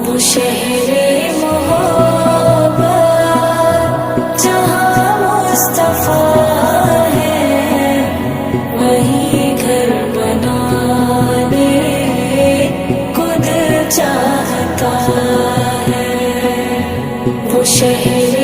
وہ شہر محبت جہاں مصطفیٰ ہے، وہیں گھر بنانے کو دل چاہتا ہے۔ وہ شہر